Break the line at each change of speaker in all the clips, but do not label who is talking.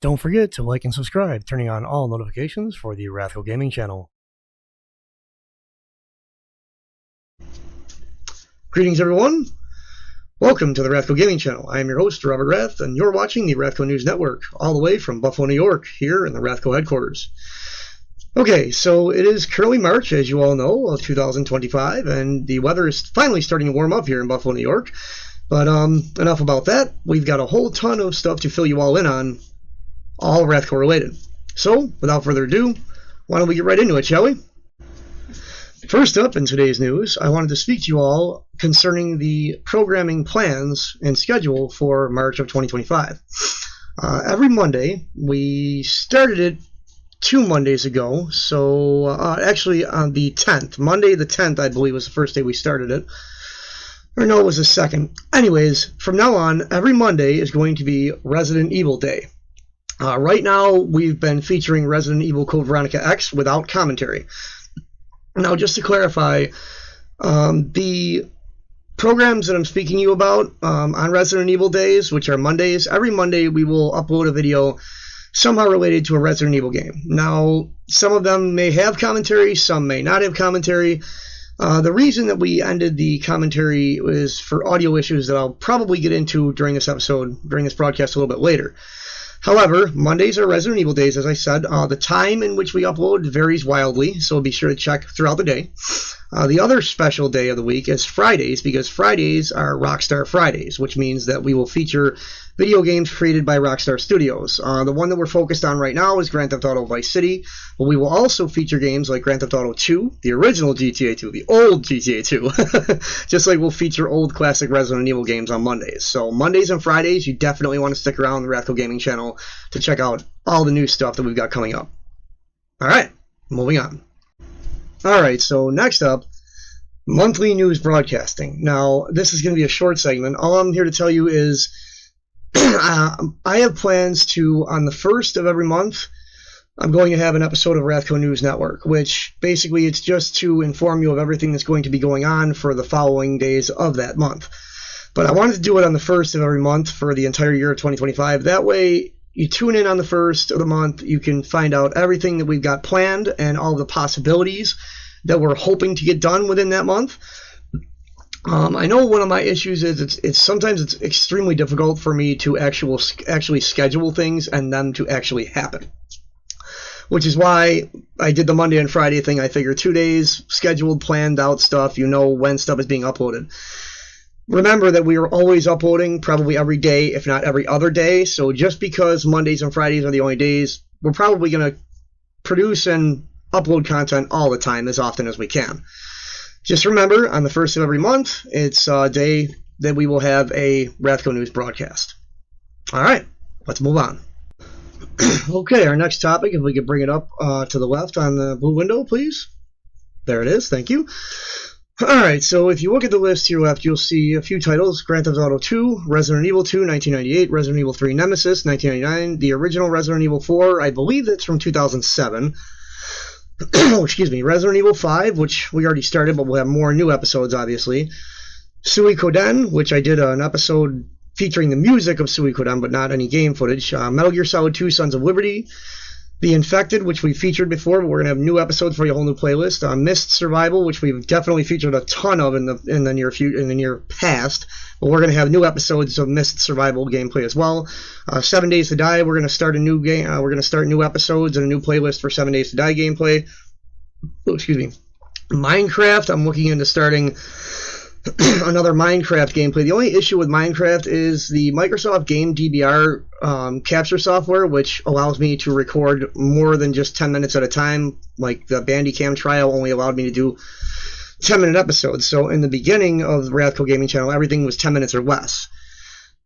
Don't forget to like and subscribe, turning on all notifications for the RathCo Gaming channel. Greetings everyone! Welcome to the RathCo Gaming channel. I am your host, Robert Rath, and you're watching the RathCo News Network, all the way from Buffalo, New York, here in the RathCo headquarters. Okay, so it is currently March, as you all know, of 2025, and the weather is finally starting to warm up here in Buffalo, New York. But enough about that. We've got a whole ton of stuff to fill you all in on, all RathCo related. So, without further ado, why don't we get right into it, shall we? First up in today's news, I wanted to speak to you all concerning the programming plans and schedule for March of 2025. Every Monday, we started it 2 Mondays ago, so actually on the 10th. Monday the 10th, I believe, was the first day we started it. Or no, it was the second. Anyways, from now on, every Monday is going to be Resident Evil Day. Right now, we've been featuring Resident Evil Code Veronica X without commentary. Now, just to clarify, the programs that I'm speaking to you about on Resident Evil Days, which are Mondays, every Monday we will upload a video somehow related to a Resident Evil game. Now, some of them may have commentary, some may not have commentary. The reason that we ended the commentary is for audio issues that I'll probably get into during this episode, during this broadcast a little bit later. However, Mondays are Resident Evil Days, as I said. The time in which we upload varies wildly, so be sure to check throughout the day. The other special day of the week is Fridays, because Fridays are Rockstar Fridays, which means that we will feature video games created by Rockstar Studios. The one that we're focused on right now is Grand Theft Auto Vice City, but we will also feature games like Grand Theft Auto 2, the original GTA 2, the old GTA 2, just like we'll feature old classic Resident Evil games on Mondays. So Mondays and Fridays, you definitely want to stick around the RathCo Gaming channel to check out all the new stuff that we've got coming up. Alright, moving on. Alright, so next up, monthly news broadcasting. Now, this is going to be a short segment. All I'm here to tell you is I have plans to, on the 1st of every month, I'm going to have an episode of RathCo News Network, which basically it's just to inform you of everything that's going to be going on for the following days of that month. But I wanted to do it on the 1st of every month for the entire year of 2025. That way, you tune in on the 1st of the month, you can find out everything that we've got planned and all the possibilities that we're hoping to get done within that month. I know one of my issues is it's sometimes extremely difficult for me to actually schedule things and them to actually happen. Which is why I did the Monday and Friday thing. I figured 2 days, scheduled, planned out stuff, you know when stuff is being uploaded. Remember that we are always uploading, probably every day, if not every other day. So just because Mondays and Fridays are the only days, we're probably going to produce and upload content all the time, as often as we can. Just remember, on the 1st of every month, it's a day that we will have a RathCo News broadcast. Alright, let's move on. Okay, our next topic, if we could bring it up to the left on the blue window, please. There it is, thank you. Alright, so if you look at the list to your left, you'll see a few titles. Grand Theft Auto 2, Resident Evil 2, 1998, Resident Evil 3 Nemesis, 1999, the original Resident Evil 4, I believe that's from 2007. Excuse me, Resident Evil 5, which we already started, but we'll have more new episodes, obviously. Suikoden, which I did an episode featuring the music of Suikoden, but not any game footage. Metal Gear Solid 2, Sons of Liberty. The Infected, which we featured before, but we're going to have new episodes for you, a whole new playlist. Myst Survival, which we've definitely featured a ton of in the near past, but we're going to have new episodes of Myst Survival gameplay as well. 7 Days to Die, we're going to start a new game. We're going to start new episodes and a new playlist for 7 Days to Die gameplay. Oh, excuse me. Minecraft, I'm looking into starting another Minecraft gameplay. The only issue with Minecraft is the Microsoft Game DVR capture software, which allows me to record more than just 10 minutes at a time. Like the Bandicam trial only allowed me to do 10-minute episodes. So in the beginning of the RathCo Gaming channel, everything was 10 minutes or less.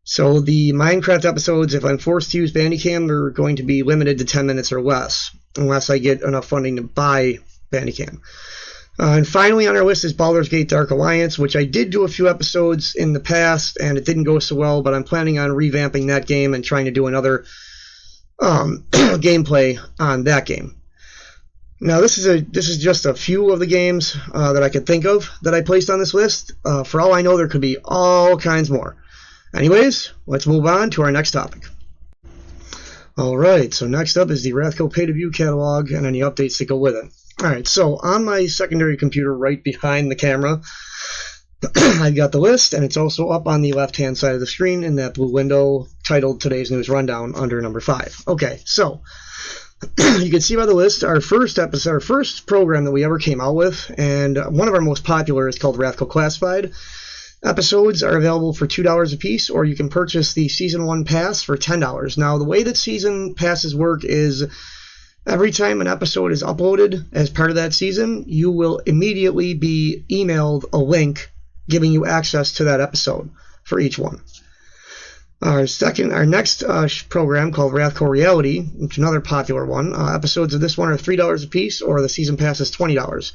So the Minecraft episodes, if I'm forced to use Bandicam, they're going to be limited to 10 minutes or less, unless I get enough funding to buy Bandicam. And finally on our list is Baldur's Gate Dark Alliance, which I did do a few episodes in the past, and it didn't go so well, but I'm planning on revamping that game and trying to do another gameplay on that game. Now, this is just a few of the games that I could think of that I placed on this list. For all I know, there could be all kinds more. Anyways, let's move on to our next topic. Alright, so next up is the RathCo pay-to-view catalog and any updates that go with it. Alright, so on my secondary computer right behind the camera, I've got the list, and it's also up on the left-hand side of the screen in that blue window titled Today's News Rundown under number 5. Okay, so you can see by the list our first episode, our first program that we ever came out with, and one of our most popular is called RathCo Classified. Episodes are available for $2 a piece, or you can purchase the Season 1 pass for $10. Now, the way that season passes work is every time an episode is uploaded as part of that season, you will immediately be emailed a link giving you access to that episode for each one. Our next program called RathCo Reality, which is another popular one. Episodes of this one are $3 a piece, or the season pass is $20.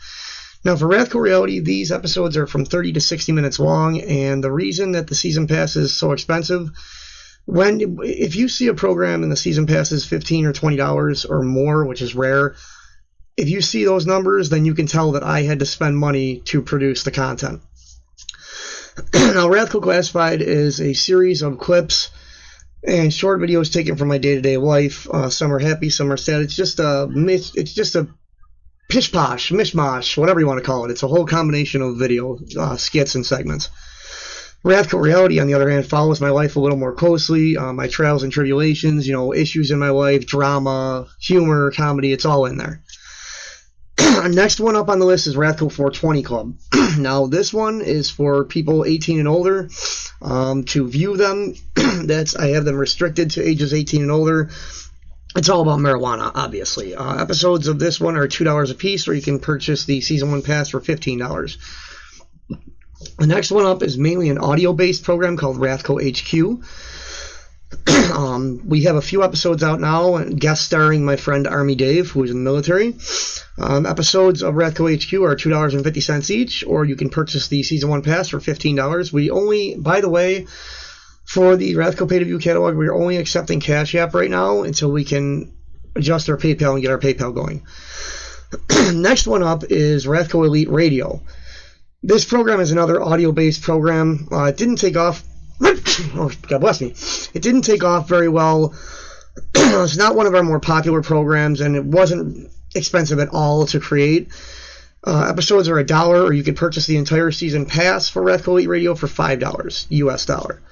Now, for RathCo Reality, these episodes are from 30 to 60 minutes long, and the reason that the season pass is so expensive, if you see a program and the season pass is $15 or $20 or more, which is rare, if you see those numbers, then you can tell that I had to spend money to produce the content. Now, RathCo Classified is a series of clips and short videos taken from my day-to-day life. Some are happy, some are sad. It's just a pish-posh, mishmash, whatever you want to call it. It's a whole combination of video skits and segments. RathCo Reality, on the other hand, follows my life a little more closely. My trials and tribulations, issues in my life, drama, humor, comedy, it's all in there. Next one up on the list is RathCo 420 Club. Now, this one is for people 18 and older. To view them, I have them restricted to ages 18 and older. It's all about marijuana, obviously. Episodes of this one are $2 a piece, or you can purchase the Season 1 pass for $15. The next one up is mainly an audio-based program called RathCo HQ. We have a few episodes out now, guest starring my friend Army Dave, who is in the military. Episodes of RathCo HQ are $2.50 each, or you can purchase the Season 1 pass for $15. By the way, for the RathCo pay-to-view catalog, we're only accepting Cash App right now until we can adjust our PayPal and get our PayPal going. Next one up is RathCo Elite Radio. This program is another audio-based program. It didn't take off. Oh, God bless me. It didn't take off very well. It's not one of our more popular programs, and it wasn't expensive at all to create. Episodes are $1, or you can purchase the entire season pass for RathCo Elite Radio for $5 US dollar.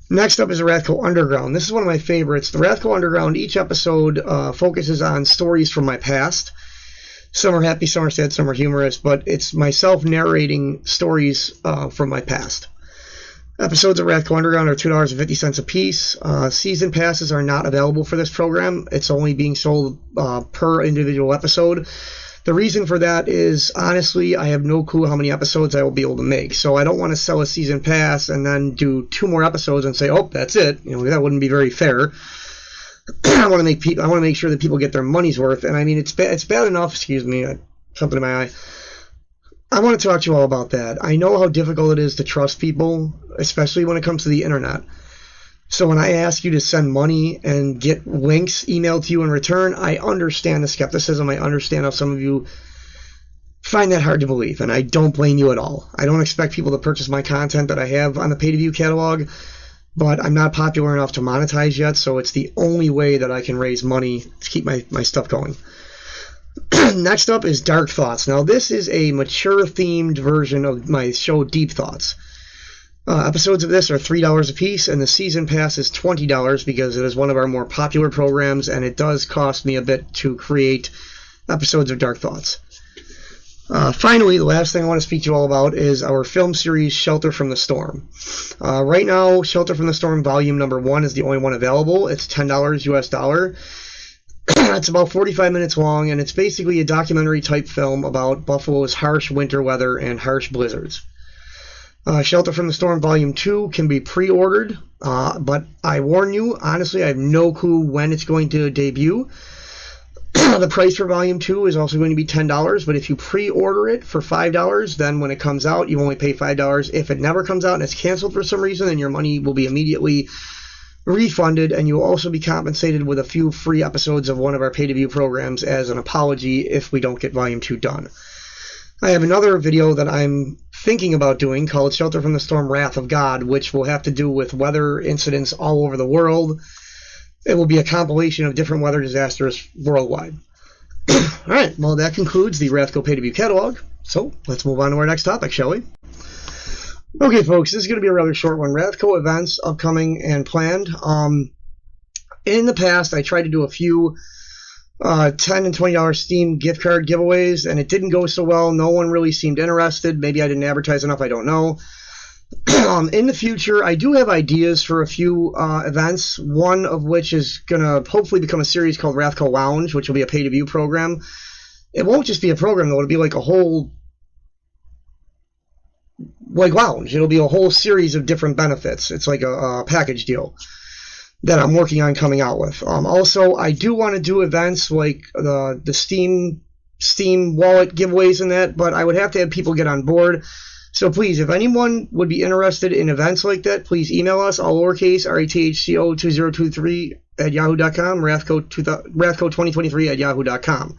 Next up is the RathCo Underground. This is one of my favorites. The RathCo Underground, each episode focuses on stories from my past. Some are happy, some are sad, some are humorous, but it's myself narrating stories from my past. Episodes of RathCo Underground are $2.50 a piece. Season passes are not available for this program. It's only being sold per individual episode. The reason for that is, honestly, I have no clue how many episodes I will be able to make. So I don't want to sell a season pass and then do 2 more episodes and say, oh, that's it. That wouldn't be very fair. I want to make sure that people get their money's worth. And I mean, it's bad enough. Excuse me, something in my eye. I want to talk to you all about that. I know how difficult it is to trust people, especially when it comes to the internet. So when I ask you to send money and get links emailed to you in return, I understand the skepticism. I understand how some of you find that hard to believe, and I don't blame you at all. I don't expect people to purchase my content that I have on the pay-to-view catalog, but I'm not popular enough to monetize yet, so it's the only way that I can raise money to keep my stuff going. Next up is Dark Thoughts. Now, this is a mature-themed version of my show Deep Thoughts. Episodes of this are $3 a piece, and the season pass is $20 because it is one of our more popular programs, and it does cost me a bit to create episodes of Dark Thoughts. Finally, the last thing I want to speak to you all about is our film series Shelter from the Storm. Right now, Shelter from the Storm Volume Number 1 is the only one available. It's $10 US dollar. It's about 45 minutes long, and it's basically a documentary-type film about Buffalo's harsh winter weather and harsh blizzards. Shelter from the Storm Volume 2 can be pre-ordered, but I warn you, honestly, I have no clue when it's going to debut. The price for Volume 2 is also going to be $10, but if you pre-order it for $5, then when it comes out, you only pay $5. If it never comes out and it's canceled for some reason, then your money will be immediately refunded, and you will also be compensated with a few free episodes of one of our pay-to-view programs as an apology if we don't get Volume 2 done. I have another video that I'm thinking about doing called Shelter from the Storm Wrath of God, which will have to do with weather incidents all over the world. It will be a compilation of different weather disasters worldwide. All right, well, that concludes the RathCo Pay-to-View catalog. So let's move on to our next topic, shall we? Okay, folks, this is going to be a rather short one. RathCo events upcoming and planned. In the past, I tried to do a few $10 and $20 Steam gift card giveaways, and it didn't go so well. No one really seemed interested. Maybe I didn't advertise enough. I don't know. In the future, I do have ideas for a few events, one of which is going to hopefully become a series called RathCo Lounge, which will be a pay-to-view program. It won't just be a program, though. It'll be like a whole lounge. It'll be a whole series of different benefits. It's like a package deal that I'm working on coming out with. Also, I do want to do events like the Steam wallet giveaways and that, but I would have to have people get on board. So please, if anyone would be interested in events like that, please email us, all lowercase, RATHCO2023 at yahoo.com, RathCo2023 at yahoo.com.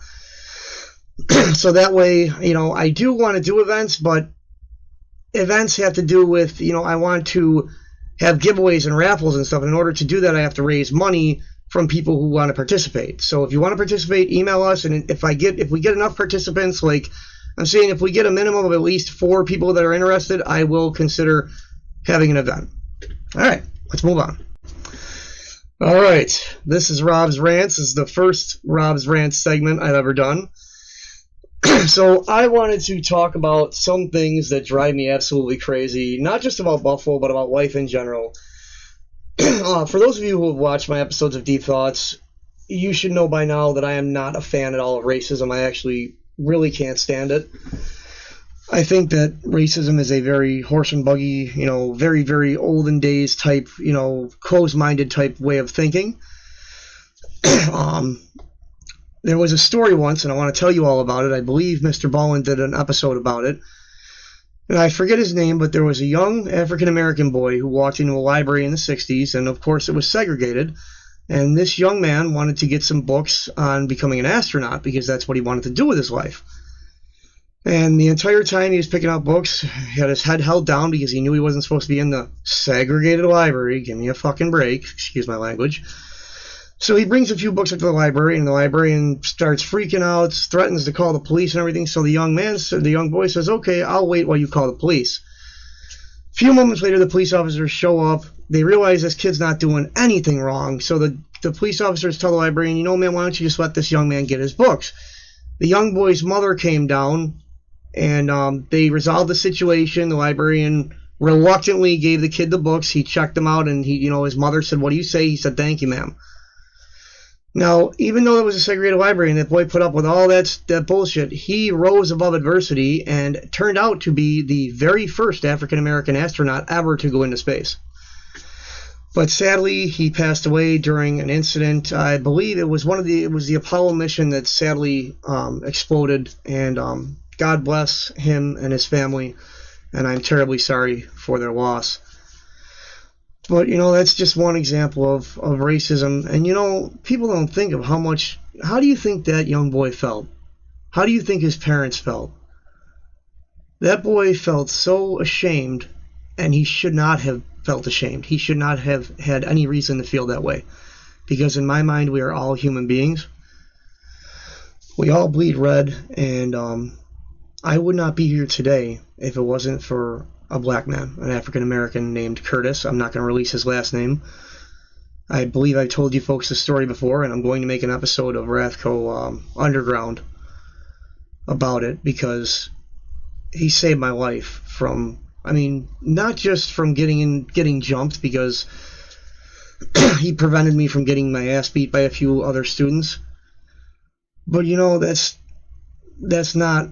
So that way, I do want to do events, but events have to do with, I want to have giveaways and raffles and stuff. And in order to do that, I have to raise money from people who want to participate. So if you want to participate, email us, and if we get enough participants, like I'm saying, if we get a minimum of at least 4 people that are interested, I will consider having an event. All right, let's move on. All right, this is Rob's Rants. This is the first Rob's Rants segment I've ever done. So I wanted to talk about some things that drive me absolutely crazy, not just about Buffalo, but about life in general. For those of you who have watched my episodes of Deep Thoughts, you should know by now that I am not a fan at all of racism. I actually really can't stand it. I think that racism is a very horse and buggy, very, very olden days type, closed-minded type way of thinking. There was a story once, and I want to tell you all about it. I believe Mr. Ballin did an episode about it. And I forget his name, but there was a young African-American boy who walked into a library in the 60s, and of course it was segregated. And this young man wanted to get some books on becoming an astronaut because that's what he wanted to do with his life. And the entire time he was picking out books, he had his head held down because he knew he wasn't supposed to be in the segregated library. Give me a fucking break. Excuse my language. So he brings a few books up to the library, and the librarian starts freaking out, threatens to call the police and everything. So the young boy says, okay, I'll wait while you call the police. A few moments later, the police officers show up. They realize this kid's not doing anything wrong. So the police officers tell the librarian, man, why don't you just let this young man get his books? The young boy's mother came down, and they resolved the situation. The librarian reluctantly gave the kid the books. He checked them out, and his mother said, what do you say? He said, thank you, ma'am. Now, even though it was a segregated library and that boy put up with all that bullshit, he rose above adversity and turned out to be the very first African-American astronaut ever to go into space. But sadly, he passed away during an incident. I believe it was the Apollo mission that sadly exploded, and God bless him and his family, and I'm terribly sorry for their loss. But, that's just one example of racism. And, people don't think of how do you think that young boy felt? How do you think his parents felt? That boy felt so ashamed, and he should not have felt ashamed. He should not have had any reason to feel that way. Because in my mind, we are all human beings. We all bleed red, and I would not be here today if it wasn't for a black man, an African-American named Curtis. I'm not going to release his last name. I believe I've told you folks this story before, and I'm going to make an episode of RathCo Underground about it because he saved my life from, not just from getting jumped, because he prevented me from getting my ass beat by a few other students. But, that's not...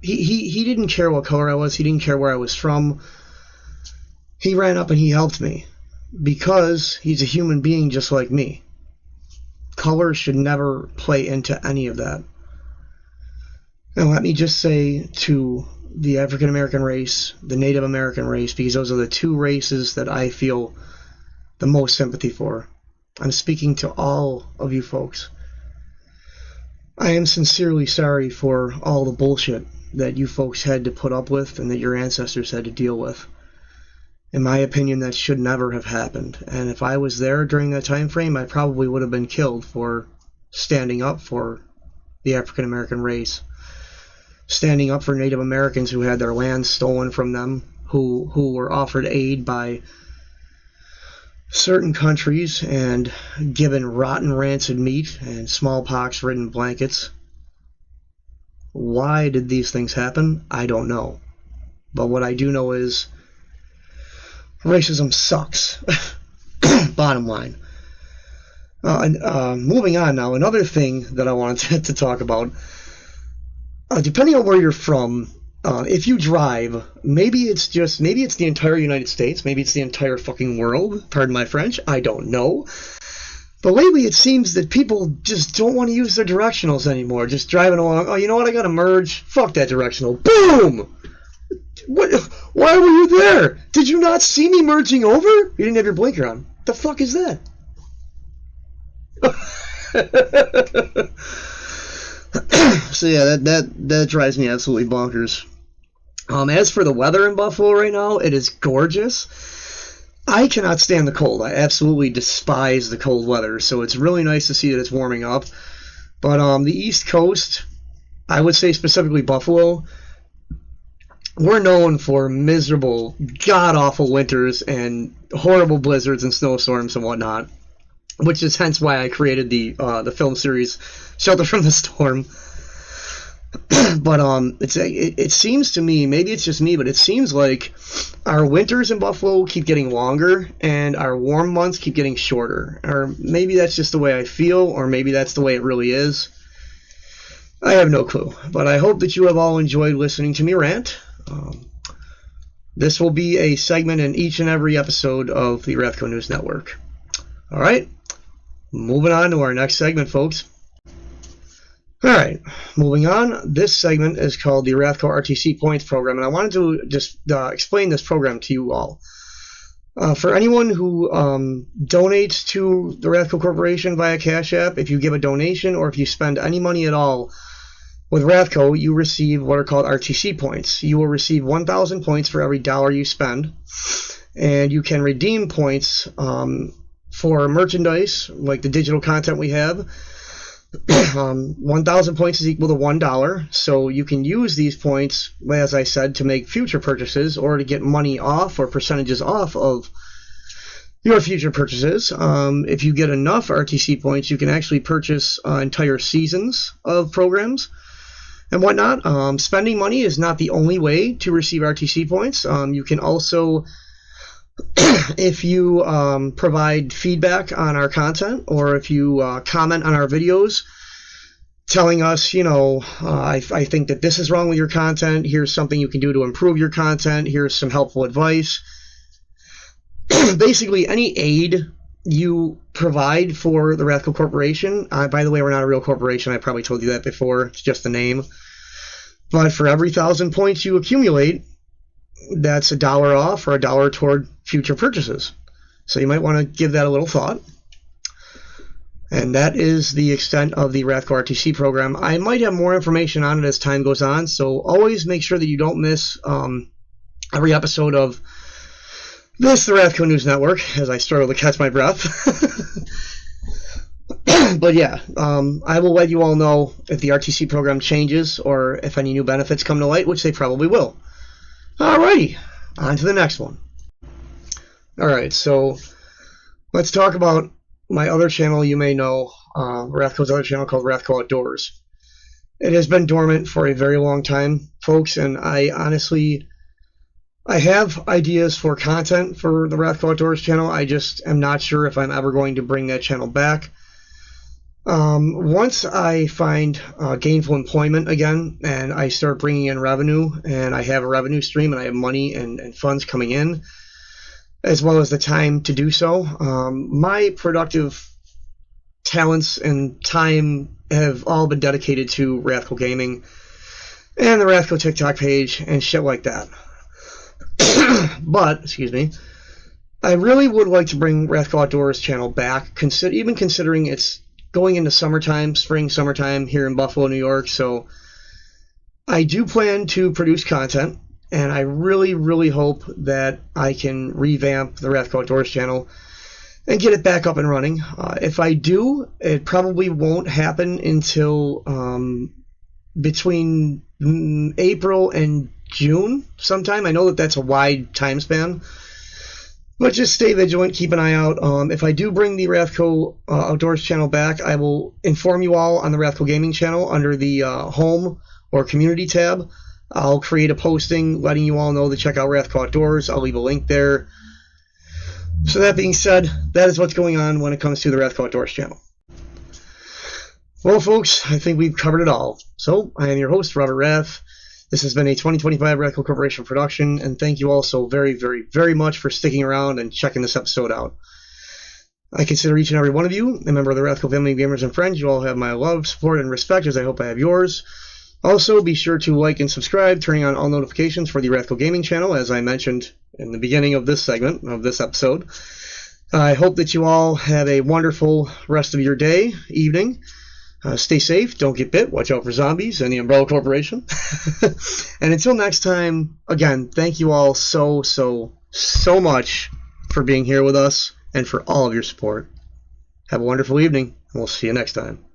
He didn't care what color I was. He didn't care where I was from. He ran up and he helped me because he's a human being just like me. Color should never play into any of that. And let me just say to the African American race, the Native American race, because those are the two races that I feel the most sympathy for. I'm speaking to all of you folks. I am sincerely sorry for all the bullshit that you folks had to put up with and that your ancestors had to deal with. In my opinion, that should never have happened. And if I was there during that time frame, I probably would have been killed for standing up for the African American race, standing up for Native Americans who had their land stolen from them, who were offered aid by certain countries and given rotten rancid meat and smallpox-ridden blankets. Why did these things happen? I don't know. But what I do know is racism sucks. Bottom line. Moving on now, another thing that I wanted to talk about, depending on where you're from, if you drive, maybe it's the entire United States, maybe it's the entire fucking world, pardon my French, I don't know. But lately it seems that people just don't want to use their directionals anymore, just driving along, oh, you know what, I gotta merge, fuck that directional, boom! What? Why were you there? Did you not see me merging over? You didn't have your blinker on. The fuck is that? So yeah, that drives me absolutely bonkers. As for the weather in Buffalo right now, it is gorgeous. I cannot stand the cold. I absolutely despise the cold weather, so it's really nice to see that it's warming up. But the East Coast, I would say specifically Buffalo, we're known for miserable, god-awful winters and horrible blizzards and snowstorms and whatnot, which is hence why I created the film series Shelter from the Storm. But it seems to me, maybe it's just me, but it seems like our winters in Buffalo keep getting longer and our warm months keep getting shorter. Or maybe that's just the way I feel, or maybe that's the way it really is. I have no clue. But I hope that you have all enjoyed listening to me rant. This will be a segment in each and every episode of the RathCo News Network. All right, moving on to our next segment, folks. All right, moving on. This segment is called the RathCo RTC Points Program, and I wanted to just explain this program to you all. For anyone who donates to the RathCo Corporation via Cash App, if you give a donation or if you spend any money at all with RathCo, you receive what are called RTC points. You will receive 1,000 points for every dollar you spend, and you can redeem points for merchandise, like the digital content we have. 1,000 points is equal to $1, so you can use these points, as I said, to make future purchases or to get money off or percentages off of your future purchases. If you get enough RTC points, you can actually purchase entire seasons of programs and whatnot. Spending money is not the only way to receive RTC points. You can also, if you provide feedback on our content, or if you comment on our videos telling us, I think that this is wrong with your content, here's something you can do to improve your content, here's some helpful advice. Basically, any aid you provide for the RathCo Corporation, by the way, we're not a real corporation, I probably told you that before, it's just a name, but for every 1,000 points you accumulate, that's $1 off or $1 toward future purchases. So you might want to give that a little thought. And that is the extent of the RathCo RTC program. I might have more information on it as time goes on, so always make sure that you don't miss every episode of this, the RathCo News Network, as I struggle to catch my breath. But yeah, I will let you all know if the RTC program changes or if any new benefits come to light, which they probably will. Alrighty, on to the next one. Alright, so let's talk about my other channel you may know, RathCo's other channel called RathCo Outdoors. It has been dormant for a very long time, folks, and I have ideas for content for the RathCo Outdoors channel. I just am not sure if I'm ever going to bring that channel back. Once I find gainful employment again and I start bringing in revenue and I have a revenue stream and I have money and funds coming in, as well as the time to do so, my productive talents and time have all been dedicated to RathCo Gaming and the RathCo TikTok page and shit like that. But, excuse me, I really would like to bring RathCo Outdoors channel back, even considering it's going into summertime, summertime here in Buffalo, New York. So I do plan to produce content. and I really, really hope that I can revamp the RathCo Outdoors channel and get it back up and running. If I do, it probably won't happen until between April and June sometime. I know that that's a wide time span, but just stay vigilant, keep an eye out. If I do bring the RathCo Outdoors channel back, I will inform you all on the RathCo Gaming channel under the Home or Community tab. I'll create a posting letting you all know to check out RathCo Outdoors. I'll leave a link there. So that being said, that is what's going on when it comes to the RathCo Outdoors channel. Well, folks, I think we've covered it all. So, I am your host, Robert Rath. This has been a 2025 RathCo Corporation production, and thank you all so very, very, very much for sticking around and checking this episode out. I consider each and every one of you a member of the RathCo family of gamers and friends. You all have my love, support, and respect, as I hope I have yours. Also, be sure to like and subscribe, turning on all notifications for the RathCo Gaming channel, as I mentioned in the beginning of this segment, of this episode. I hope that you all have a wonderful rest of your day, evening. Stay safe, don't get bit, watch out for zombies and the Umbrella Corporation. And until next time, again, thank you all so much for being here with us and for all of your support. Have a wonderful evening, and we'll see you next time.